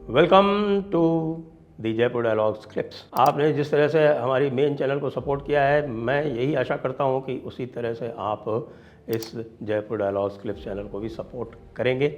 Welcome to the Jaipur dialogues clips. आपने जिस तरह से हमारी मेन चैनल को सपोर्ट किया है, मैं यही आशा करता हूं कि उसी तरह से आप इस जयपुर डायलॉग्स क्लिप्स चैनल को भी सपोर्ट करेंगे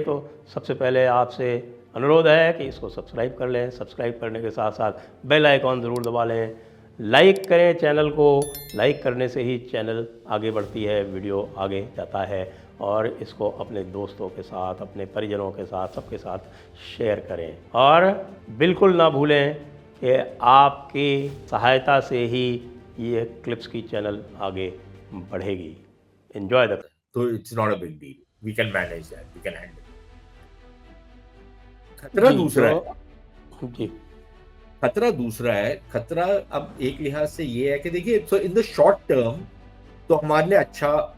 तो सबसे पहले आपसे अनुरोध है कि इसको सब्सक्राइब कर लें। सब्सक्राइब करने के साथ साथ बेल आइकॉन ज़रूर दबा लें। लाइक करें चैनल को। लाइक करने से ही चैनल आगे बढ़ती है, वीडियो आगे जाता है। और इसको अपने दोस्तों के साथ, अपने परिजनों के साथ, सबके साथ शेयर करें। और बिल्कुल ना भूलें कि आपकी सहायता से ही ये क्लिप्स की चैनल आगे बढ़ेगी। Enjoy the. तो it's not a big deal, we can manage that, we can handle. खतरा दूसरा है। जी, खतरा दूसरा है। खतरा अब एक लिहाज से ये है कि देखिए, सो इन द शॉर्ट टर्म तो हमारे लिए अच्छा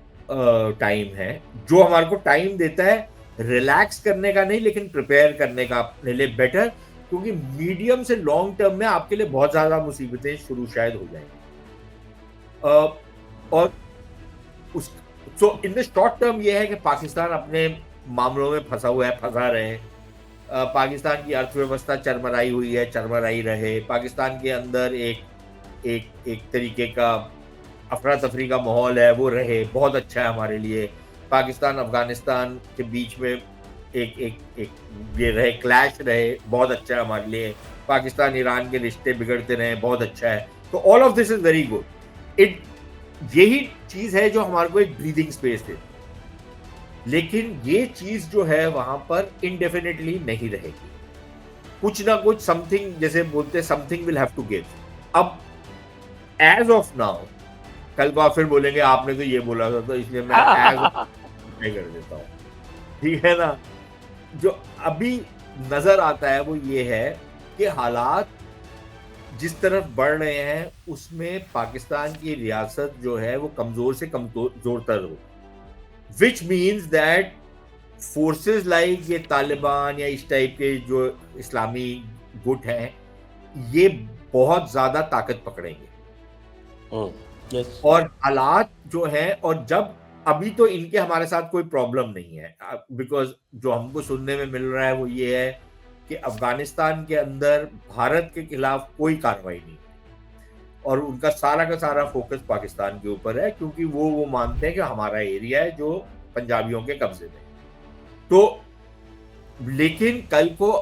टाइम है, जो हमारे को टाइम देता है रिलैक्स करने का नहीं, लेकिन प्रिपेयर करने का अपने लिए बेटर, क्योंकि मीडियम से लॉन्ग टर्म में आपके लिए बहुत ज्यादा मुसीबतें शुरू शायद हो जाएंगी। और उस सो इन द शॉर्ट टर्म ये है कि पाकिस्तान अपने मामलों में फंसा हुआ है, फंसा रहे। पाकिस्तान की अर्थव्यवस्था चरमराई हुई है, चरमराई रहे। पाकिस्तान के अंदर एक एक एक तरीके का अफरा तफरी का माहौल है, वो रहे, बहुत अच्छा है हमारे लिए। पाकिस्तान अफगानिस्तान के बीच में एक एक एक ये रहे, क्लैश रहे, बहुत अच्छा है हमारे लिए। पाकिस्तान ईरान के रिश्ते बिगड़ते रहे, बहुत अच्छा है। तो all of this is very good. It यही चीज है जो हमारे को एक ब्रीदिंग स्पेस देती है। लेकिन ये चीज जो है वहां पर इंडेफिनेटली नहीं रहेगी। कुछ ना कुछ समथिंग, जैसे बोलते, something will have to give. अब एज ऑफ नाउ, कल को आप फिर बोलेंगे आपने तो ये बोला था, तो इसलिए मैं एज नहीं कर देता हूँ, ठीक है ना। जो अभी नजर आता है वो ये है कि हालात जिस तरफ बढ़ रहे हैं उसमें पाकिस्तान की रियासत जो है वो कमजोर से कमजोरतर हो, which means that forces like ये तालिबान या इस टाइप के जो इस्लामी गुट हैं, ये बहुत ज्यादा ताकत पकड़ेंगे। और हालात जो है, और जब अभी तो इनके हमारे साथ कोई प्रॉब्लम नहीं है, बिकॉज जो हमको सुनने में मिल रहा है वो ये है कि अफगानिस्तान के अंदर भारत के खिलाफ कोई कार्रवाई नहीं, और उनका सारा का सारा फोकस पाकिस्तान के ऊपर है, क्योंकि वो मानते हैं कि हमारा एरिया है जो पंजाबियों के कब्जे में। तो लेकिन कल को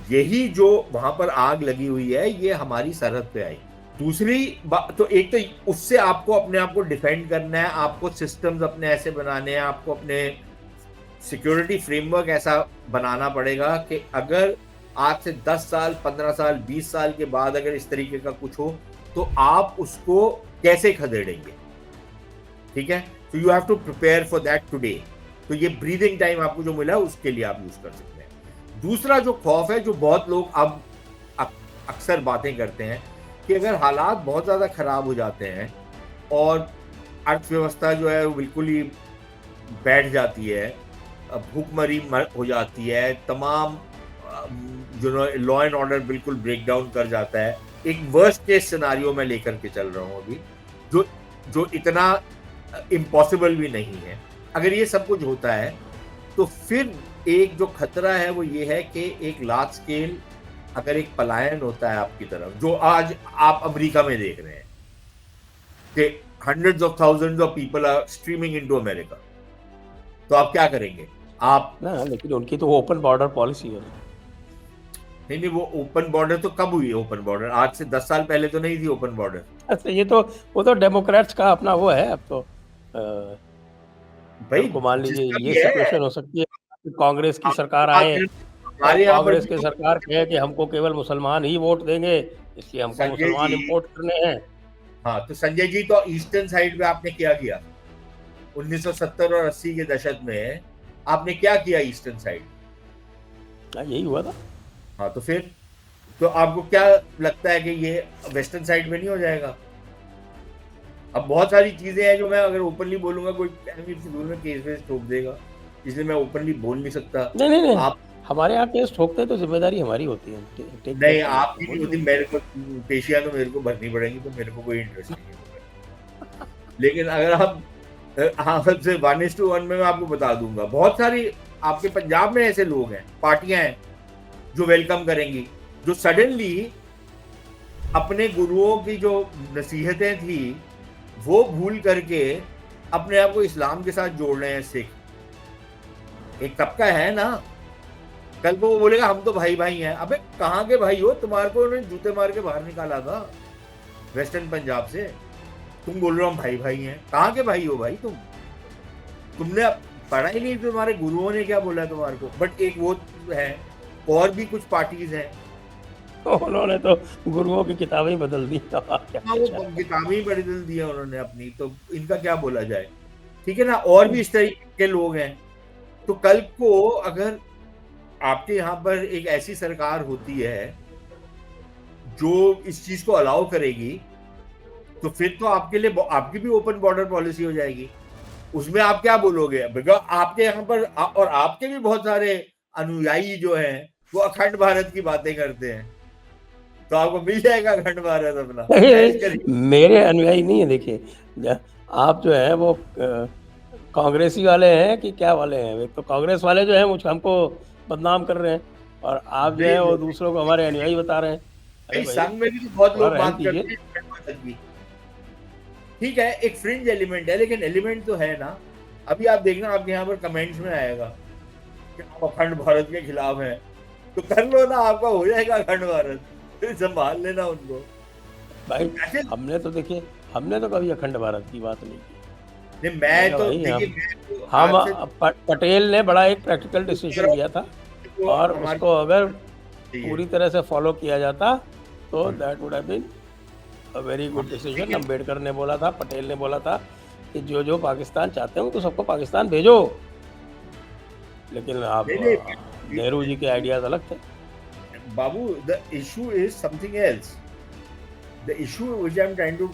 यही जो वहां पर आग लगी हुई है, ये हमारी सरहद पे आई। दूसरी बात तो, एक तो उससे आपको अपने आप को डिफेंड करना है, आपको सिस्टम्स अपने ऐसे बनाने हैं, आपको अपने सिक्योरिटी फ्रेमवर्क ऐसा बनाना पड़ेगा कि अगर आज से 10 साल, 15 साल, 20 साल के बाद अगर इस तरीके का कुछ हो तो आप उसको कैसे खदेड़ेंगे। ठीक है, तो you have to prepare for that today. तो ये ब्रीदिंग टाइम आपको जो मिला उसके लिए आप यूज कर सकते हैं। दूसरा जो खौफ है, जो बहुत लोग अब अक्सर बातें करते हैं कि अगर हालात बहुत ज्यादा खराब हो जाते हैं और अर्थव्यवस्था जो है वो बिल्कुल ही बैठ जाती है, भूखमरी हो जाती है, तमाम जो लॉ एंड ऑर्डर बिल्कुल ब्रेक डाउन कर जाता है, एक वर्स्ट केस सिनारियो में लेकर के चल रहा हूं अभी, जो जो इतना इम्पॉसिबल भी नहीं है। अगर ये सब कुछ होता है तो फिर एक जो खतरा है वो ये है कि एक लार्ज स्केल अगर एक पलायन होता है आपकी तरफ, जो आज आप अमेरिका में देख रहे हैं कि hundreds of thousands of people are streaming into America, तो आप क्या करेंगे? आप ना, लेकिन उनकी तो ओपन बॉर्डर पॉलिसी है। नहीं, वो ओपन बॉर्डर तो कब हुई? ओपन बॉर्डर आज से 10 साल पहले तो नहीं थी ओपन बॉर्डर। अच्छा, ये तो वो तो डेमोक्रेट्स का अपना वो है। अब तो भाई को मान लीजिए जिसका ये भी है, सिचुएशन हो सकती है कि कांग्रेस की सरकार बात आए और हमारे यहाँ पर कांग्रेस भी की तो सरकार कहे कि हमको केवल मुसलमान ही वोट देंगे, इसलिए हमको संजय मुसलमान जी, इंपोर्ट करने हैं। हाँ, तो संजय जी तो ईस्टर्न साइड पे आपने क्या किया 1970 और 80 के दशक में? आपने क्या किया ईस्टर्न साइड? यही हुआ था। हाँ, तो फिर तो आपको क्या लगता है कि ये वेस्टर्न साइड में नहीं हो जाएगा? अब बहुत सारी चीजें हैं जो मैं अगर ओपनली बोलूंगा कोई फिजूल में केस वेस ठोक देगा, इसलिए मैं ओपनली बोल नहीं सकता। नहीं नहीं नहीं, आप हमारे यहाँ केस ठोकते तो जिम्मेदारी हमारी होती है, टेक केयर नहीं, कर लेते आपकी हैं, नहीं बोलिए होती, बोलिए। मेरे को पेशियां तो मेरे को भरनी पड़ेंगी, तो मेरे को कोई इंटरेस्ट नहीं है। लेकिन अगर आप हाँ, से 1:1 में मैं आपको बता दूंगा बहुत सारी आपके पंजाब में ऐसे लोग हैं, पार्टियां हैं जो वेलकम करेंगी, जो सडनली अपने गुरुओं की जो नसीहतें थी वो भूल करके अपने आप को इस्लाम के साथ जोड़ रहे हैं सिख। एक तबका है ना, कल को वो बोलेगा हम तो भाई भाई हैं। अबे कहाँ के भाई हो? तुम्हारे को उन्होंने जूते मार के बाहर निकाला था वेस्टर्न पंजाब से, तुम बोल रहे हो हम भाई भाई हैं। कहाँ के भाई हो भाई तुम? तुमने पढ़ा ही नहीं, तुम्हारे गुरुओं ने क्या बोला तुम्हारे को। बट एक वो है, और भी कुछ पार्टीज हैं तो उन्होंने तो गुरुओं की किताबें ही बदल दी। हाँ, वो किताबें ही बदल दी उन्होंने अपनी, तो इनका क्या बोला जाए, ठीक है ना। और भी इस तरीके के लोग हैं। तो कल को अगर आपके यहाँ पर एक ऐसी सरकार होती है जो इस चीज को अलाउ करेगी, तो फिर तो आपके लिए आपकी भी ओपन बॉर्डर पॉलिसी हो जाएगी। उसमें आप क्या बोलोगे? बिकॉज आपके यहाँ पर और आपके भी बहुत सारे अनुयायी जो हैं वो अखंड भारत की बातें करते हैं, तो आपको मिल जाएगा अखंड भारत अपना। मेरे अनुयायी नहीं है, देखिए आप जो है वो कांग्रेसी वाले हैं कि क्या वाले हैं। एक तो कांग्रेस वाले जो है मुझ हमको बदनाम कर रहे हैं, और आप जो है वो दूसरों को हमारे अनुयायी बता रहे हैं। अरे संघ में भी तो बहुत लोग बात करते हैं, ठीक है, एक फ्रिंज एलिमेंट है, लेकिन एलिमेंट तो है ना। अभी आप देखना आपके यहाँ पर कमेंट्स में आएगा कि आप अखंड भारत के खिलाफ हैं, तो कर लो ना, आपका हो जाएगा अखंड भारत, फिर संभाल लेना उनको भाई। हमने तो देखिए, हमने तो कभी अखंड भारत की बात नहीं की। नहीं, मैं तो देखिए हम पटेल ने बड़ा एक प्रैक्टिकल डिसीजन लिया था, और उसको अगर पूरी तरह से फॉलो किया जाता तो that would have been a very good decision. Ambedkar ने बोला था, पटेल ने बोला था कि जो जो पाकिस्तान चाहते हो तो सबको पाकिस्तान भेजो, लेकिन आप नेहरू जी के आइडियाज अलग थे। बाबू, the issue is something else. The issue which I am trying to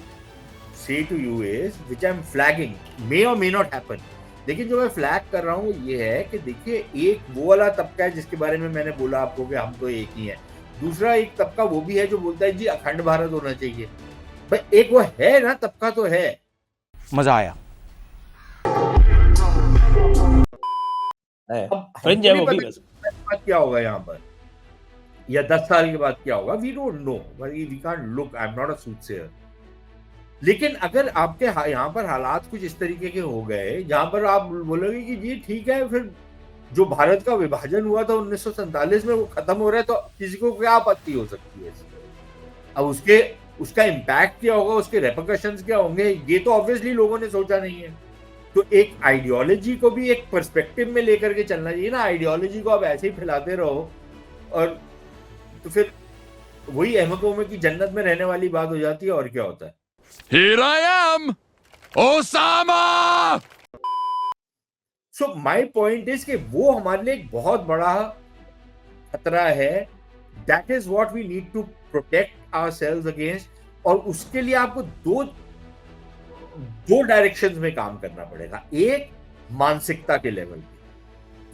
say to you is, which I'm flagging, may or may not happen। लेकिन जो मैं फ्लैग कर रहा हूँ ये है कि देखिए, एक वो वाला तबका है जिसके बारे में मैंने बोला आपको कि हम तो एक ही हैं। दूसरा एक तबका वो भी है जो बोलता है जी अखंड भारत होना चाहिए। भाई एक वो है ना, तबका तो है। मजा आया। अब क्या होगा यहाँ पर, या 10 साल के बाद क्या होगा, we don't know, we can't look, I am not a soothsayer. लेकिन अगर आपके यहाँ पर हालात कुछ इस तरीके के हो गए जहां पर आप बोलोगे कि जी ठीक है, फिर जो भारत का विभाजन हुआ था 1947 में वो खत्म हो रहा है, तो किसी को क्या आपत्ति हो सकती है? अब उसका इम्पैक्ट क्या होगा, उसके रेपरकशंस क्या होंगे, ये तो ऑब्वियसली लोगों ने सोचा नहीं है। तो एक आइडियोलॉजी को भी एक पर्सपेक्टिव में लेकर के चलना चाहिए ना। आइडियोलॉजी को आप ऐसे ही फैलाते रहो और तो फिर वही अहमकों में की जन्नत में रहने वाली बात हो जाती है, और क्या होता है। Here I am, Osama! So my point is कि वो हमारे लिए एक बहुत बड़ा खतरा है। That is what we need to protect ourselves against। और उसके लिए आपको दो डायरेक्शंस में काम करना पड़ेगा। एक मानसिकता के लेवल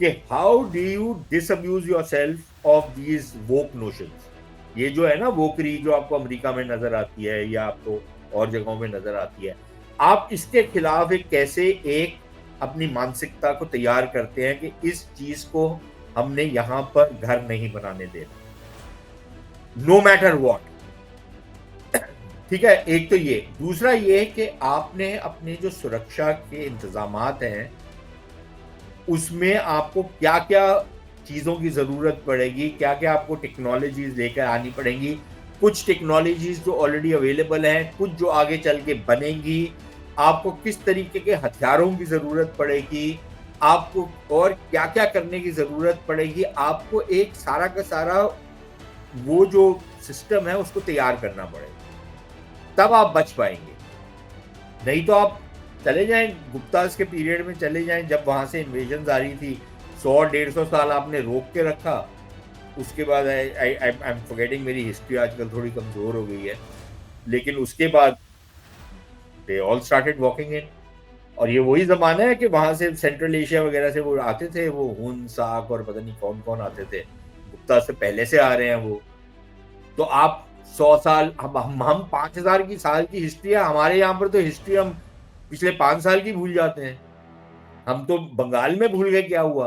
पे कि how do you disabuse yourself of these woke notions. ये जो है ना वोकरी, जो आपको अमेरिका में नजर आती है या आपको और जगहों में नजर आती है, आप इसके खिलाफ कैसे एक अपनी मानसिकता को तैयार करते हैं कि इस चीज को हमने यहां पर घर नहीं बनाने देना, नो मैटर व्हाट। ठीक है, एक तो ये। दूसरा ये कि आपने अपने जो सुरक्षा के इंतजामात हैं उसमें आपको क्या क्या चीजों की जरूरत पड़ेगी, क्या क्या आपको टेक्नोलॉजीज लेकर आनी पड़ेंगी। कुछ टेक्नोलॉजीज जो ऑलरेडी अवेलेबल हैं, कुछ जो आगे चल के बनेंगी। आपको किस तरीके के हथियारों की जरूरत पड़ेगी, आपको और क्या क्या करने की जरूरत पड़ेगी। आपको एक सारा का सारा वो जो सिस्टम है उसको तैयार करना पड़ेगा, तब आप बच पाएंगे। नहीं तो आप चले जाएं गुप्तास के पीरियड में, चले जाएं जब वहां से इन्वेजन आ रही थी, 100-150 साल आपने रोक के रखा। उसके बाद आई एम फॉरगेटिंग, मेरी हिस्ट्री आजकल थोड़ी कमजोर हो गई है, लेकिन उसके बाद they all started walking in. और ये वही जमाना है कि वहां से सेंट्रल एशिया वगैरह से वो आते थे, वो हुन साक और पता नहीं कौन कौन आते थे। गुप्ता से पहले से आ रहे हैं वो। तो आप 100 साल, हम 5000 की साल की हिस्ट्री है हमारे यहाँ पर, तो हिस्ट्री हम पिछले 5 साल की भूल जाते हैं। हम तो बंगाल में भूल गए क्या हुआ।